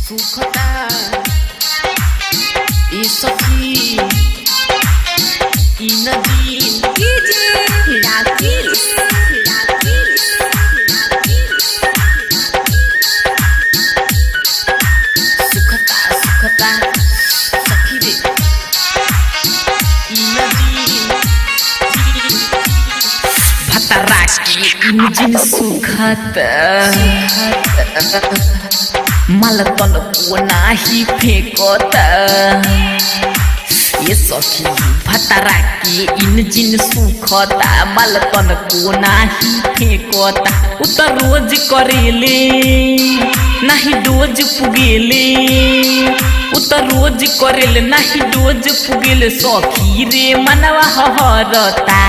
सुखता ये सखी इंजन सुखत मलतन को नाही फेंकत ये सखी भतरा के इंजन सुखता मलतन को नाही फेंकता उतर रोज करेले नाही डोज पुगेले उतर रोज करेले नाही डोज पुगेले सखी रे मनवा हरता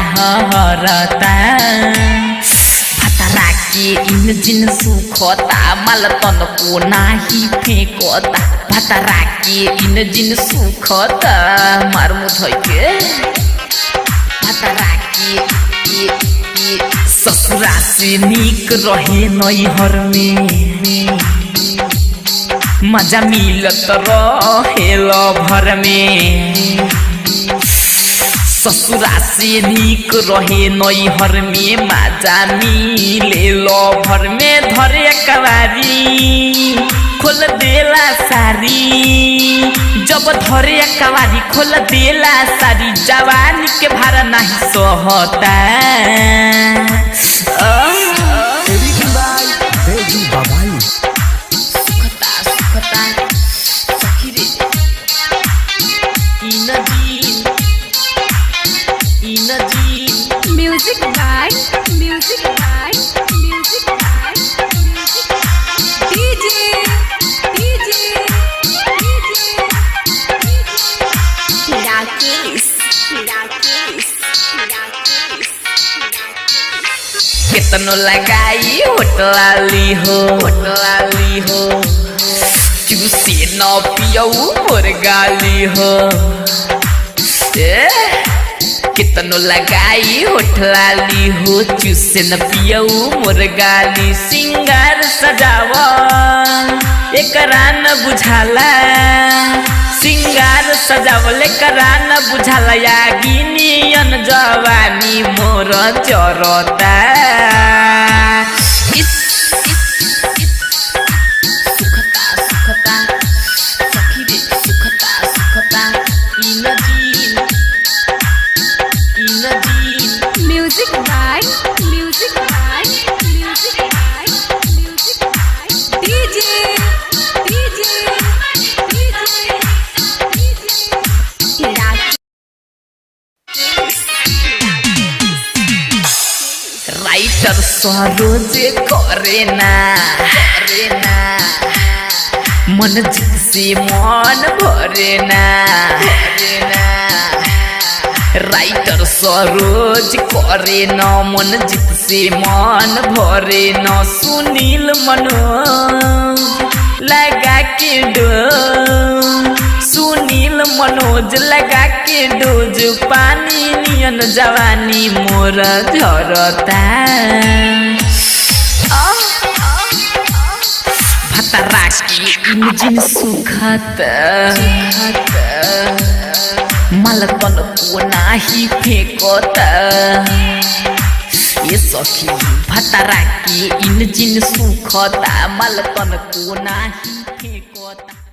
इंजन सुखता मलतन को नाही फेंकता भतरा के इंजन सुखता मार मुधई के भतरा के ससुरा से नीक रहे नैहर में मजा मिलत रहे भर में ससुरा से नीक रहे नैहर में मजा मिले भर में धरे कवारी खोल देला सारी जब धरे कवारी खोल देला सारी जवानी के भार नहीं सहता कितनो लगाई होटलाली हो चूसे न पियऊ मोर गाली हो कितनो लगाई होटलाली हो चूसे न पियऊ मोर गाली सिंगार सजावा एकरा न बुझाला सिंगार सजावल एकरा न बुझाला यागिनियन जवानी मोर चरता राइटर सरोज करे ना मन जित से मन भरे ना राइटर सरोज करे न मन जित से मन भरे न सुनील मनोज लगा के डोज सुनील मनोज लगा के डोज पानी नियन जवानी मोर झरता भतरा के इंजन सुखत मलतन को नाही फेंकता ये सखी भतरा के इंजन सुखता मलतन को नाही फेंकता।